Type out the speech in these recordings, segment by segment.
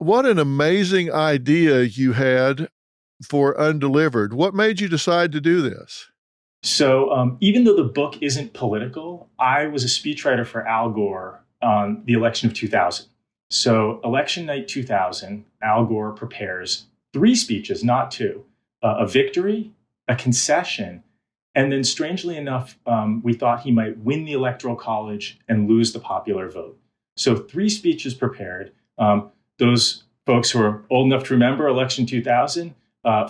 What an amazing idea you had for Undelivered. What made you decide to do this? So even though the book isn't political, I was a speechwriter for Al Gore on the election of 2000. So election night 2000, Al Gore prepares three speeches, not two, a victory, a concession, and then strangely enough, we thought he might win the Electoral College and lose the popular vote. So three speeches prepared. Those folks who are old enough to remember election 2000,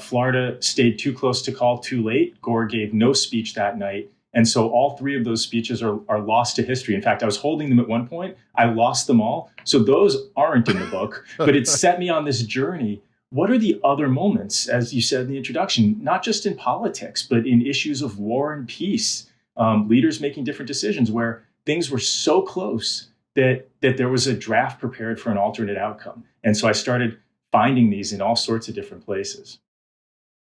Florida stayed too close to call too late. Gore gave no speech that night. And so all three of those speeches are lost to history. In fact, I was holding them at one point. I lost them all. So those aren't in the book, but it set me on this journey. What are the other moments, as you said in the introduction, not just in politics, but in issues of war and peace, leaders making different decisions where things were so close that there was a draft prepared for an alternate outcome. And so I started finding these in all sorts of different places.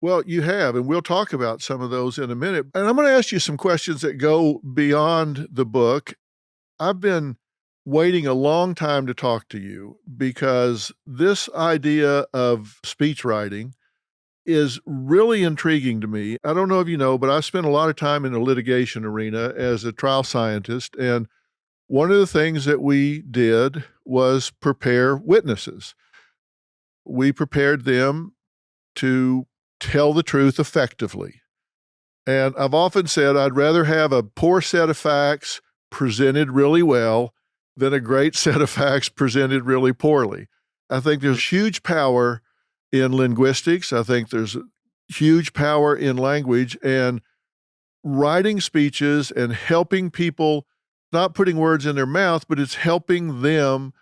Well, you have, and we'll talk about some of those in a minute. And I'm going to ask you some questions that go beyond the book. I've been waiting a long time to talk to you because this idea of speech writing is really intriguing to me. I don't know if you know, but I spent a lot of time in the litigation arena as a trial scientist. And one of the things that we did was prepare witnesses. We prepared them to tell the truth effectively. And I've often said I'd rather have a poor set of facts presented really well than a great set of facts presented really poorly. I think there's huge power in linguistics. I think there's huge power in language, and writing speeches and helping people, not putting words in their mouth, but it's helping them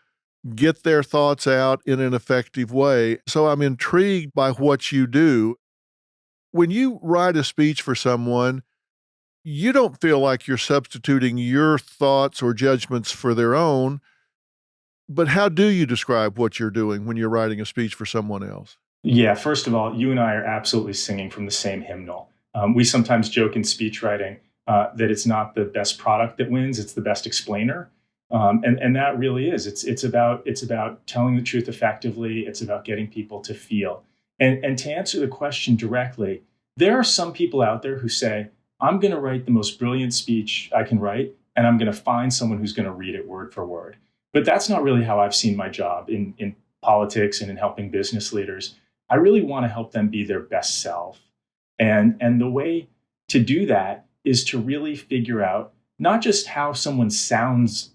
get their thoughts out in an effective way. So I'm intrigued by what you do. When you write a speech for someone, you don't feel like you're substituting your thoughts or judgments for their own, but how do you describe what you're doing when you're writing a speech for someone else? Yeah, first of all, you and I are absolutely singing from the same hymnal. We sometimes joke in speechwriting that it's not the best product that wins, it's the best explainer. And that really is. It's about telling the truth effectively. It's about getting people to feel. And to answer the question directly, there are some people out there who say, I'm going to write the most brilliant speech I can write, and I'm going to find someone who's going to read it word for word. But that's not really how I've seen my job in politics and in helping business leaders. I really want to help them be their best self. And the way to do that is to really figure out not just how someone sounds,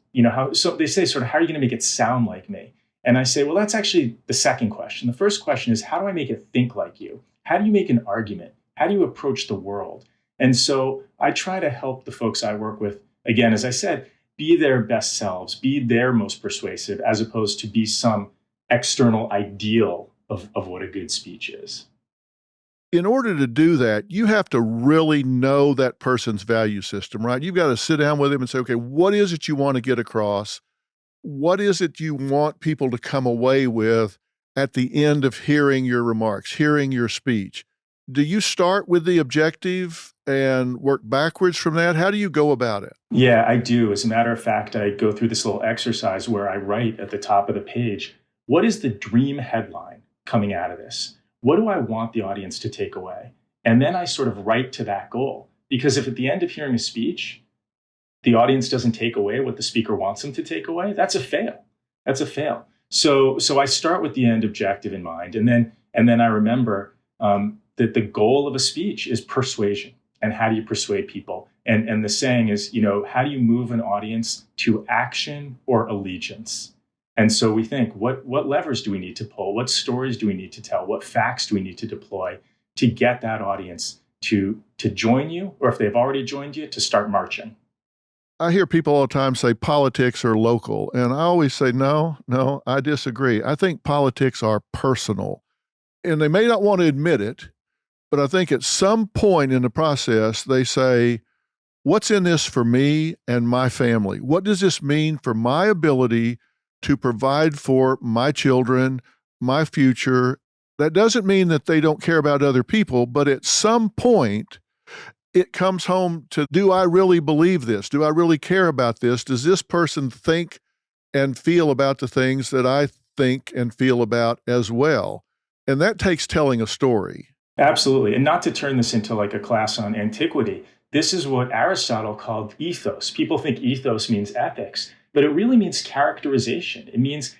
so they say sort of, how are you going to make it sound like me? And I say, well, that's actually the second question. The first question is, how do I make it think like you? How do you make an argument? How do you approach the world? And so I try to help the folks I work with, again, as I said, be their best selves, be their most persuasive, as opposed to be some external ideal of what a good speech is. In order to do that, you have to really know that person's value system, right? You've got to sit down with them and say, okay, what is it you want to get across? What is it you want people to come away with at the end of hearing your remarks, hearing your speech? Do you start with the objective and work backwards from that? How do you go about it? Yeah, I do. As a matter of fact, I go through this little exercise where I write at the top of the page, what is the dream headline coming out of this? What do I want the audience to take away? And then I sort of write to that goal. Because if at the end of hearing a speech, the audience doesn't take away what the speaker wants them to take away, that's a fail. That's a fail. So I start with the end objective in mind. And then I remember that the goal of a speech is persuasion. And how do you persuade people? And the saying is, how do you move an audience to action or allegiance? And so we think, what levers do we need to pull? What stories do we need to tell? What facts do we need to deploy to get that audience to join you? Or if they've already joined you, to start marching? I hear people all the time say politics are local. And I always say, no, I disagree. I think politics are personal. And they may not want to admit it, but I think at some point in the process, they say, what's in this for me and my family? What does this mean for my ability to provide for my children, my future? That doesn't mean that they don't care about other people, but at some point, it comes home to, do I really believe this? Do I really care about this? Does this person think and feel about the things that I think and feel about as well. And that takes telling a story. Absolutely. And not to turn this into like a class on antiquity, this is what Aristotle called ethos. People think ethos means ethics, but it really means characterization. It means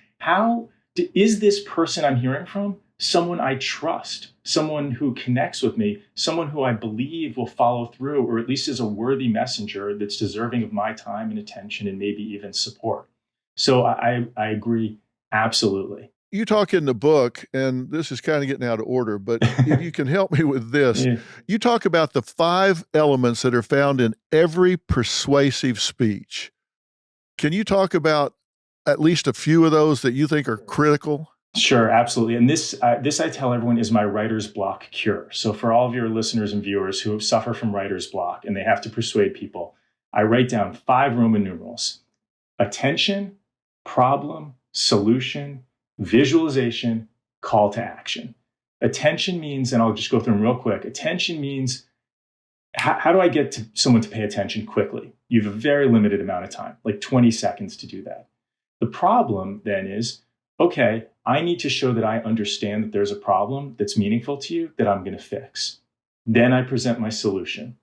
is this person I'm hearing from someone I trust, someone who connects with me, someone who I believe will follow through, or at least is a worthy messenger that's deserving of my time and attention and maybe even support. So I agree absolutely. You talk in the book, and this is kind of getting out of order, but if you can help me with this, Yeah. you talk about the 5 elements that are found in every persuasive speech. Can you talk about at least a few of those that you think are critical? Sure, absolutely. And this I tell everyone is my writer's block cure. So for all of your listeners and viewers who suffer from writer's block and they have to persuade people, I write down 5 Roman numerals: attention, problem, solution, visualization, call to action. Attention means, and I'll just go through them real quick. Attention means, how do I get to someone to pay attention quickly? You have a very limited amount of time, like 20 seconds to do that. The problem then is, okay, I need to show that I understand that there's a problem that's meaningful to you that I'm going to fix. Then I present my solution.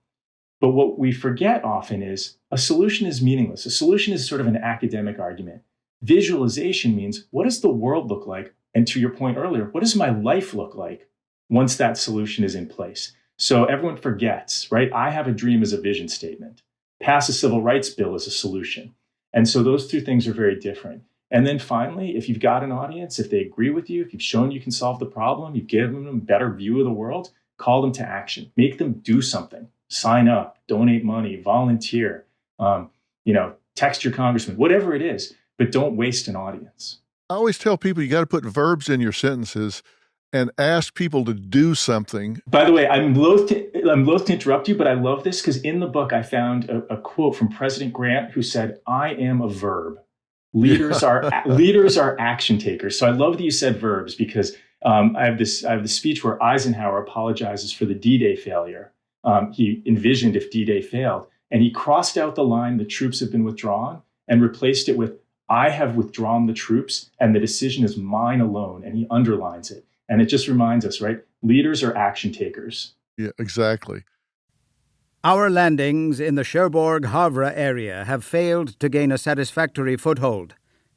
But what we forget often is a solution is meaningless. A solution is sort of an academic argument. Visualization means, what does the world look like? And to your point earlier, what does my life look like once that solution is in place? So everyone forgets, right? I have a dream as a vision statement. Pass a civil rights bill as a solution. And so those 2 things are very different. And then finally, if you've got an audience, if they agree with you, if you've shown you can solve the problem, you've given them a better view of the world, call them to action. Make them do something. Sign up, donate money, volunteer, text your congressman, whatever it is, but don't waste an audience. I always tell people you got to put verbs in your sentences and ask people to do something. By the way, I'm loath to interrupt you, but I love this because in the book I found a quote from President Grant who said, "I am a verb. Leaders are action takers." So I love that you said verbs because I have this speech where Eisenhower apologizes for the D-Day failure. He envisioned if D-Day failed, and he crossed out the line, "The troops have been withdrawn," and replaced it with, "I have withdrawn the troops, and the decision is mine alone," and he underlines it. And it just reminds us, right? Leaders are action takers. Yeah, exactly. Our landings in the Cherbourg-Havre area have failed to gain a satisfactory foothold,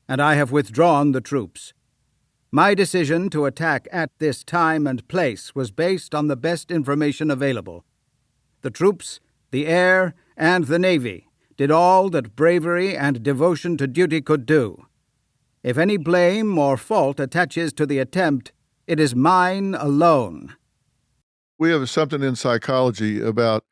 and I have withdrawn the troops. My decision to attack at this time and place was based on the best information available. The troops, the air, and the Navy did all that bravery and devotion to duty could do. If any blame or fault attaches to the attempt, it is mine alone. We have something in psychology about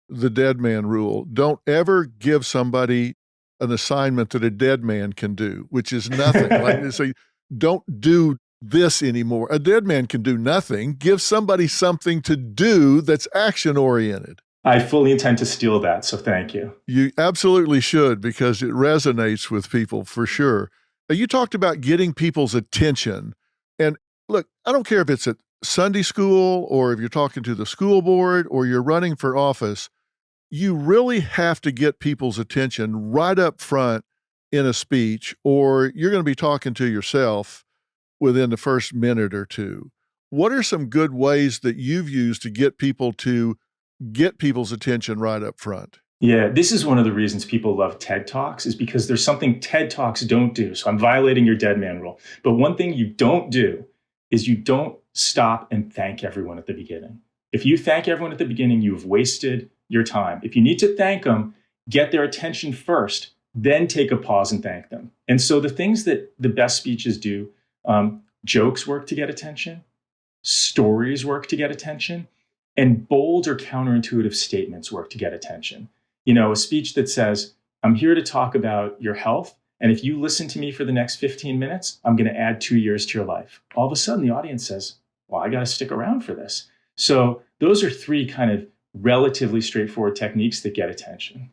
the dead man rule. Don't ever give somebody an assignment that a dead man can do, which is nothing. Like, so don't do this anymore. A dead man can do nothing. Give somebody something to do that's action-oriented. I fully intend to steal that, so thank you. You absolutely should, because it resonates with people for sure. You talked about getting people's attention. And look, I don't care if it's at Sunday school or if you're talking to the school board or you're running for office, you really have to get people's attention right up front in a speech, or you're going to be talking to yourself within the first minute or 2. What are some good ways that you've used to get people's attention right up front? Yeah, this is one of the reasons people love TED Talks, is because there's something TED Talks don't do. So I'm violating your dead man rule. But one thing you don't do is you don't stop and thank everyone at the beginning. If you thank everyone at the beginning, you've wasted your time. If you need to thank them, get their attention first, then take a pause and thank them. And so the things that the best speeches do, jokes work to get attention, stories work to get attention, and bold or counterintuitive statements work to get attention. A speech that says, "I'm here to talk about your health, and if you listen to me for the next 15 minutes, I'm going to add 2 years to your life." All of a sudden, the audience says, "Well, I got to stick around for this." So those are 3 kind of relatively straightforward techniques that get attention.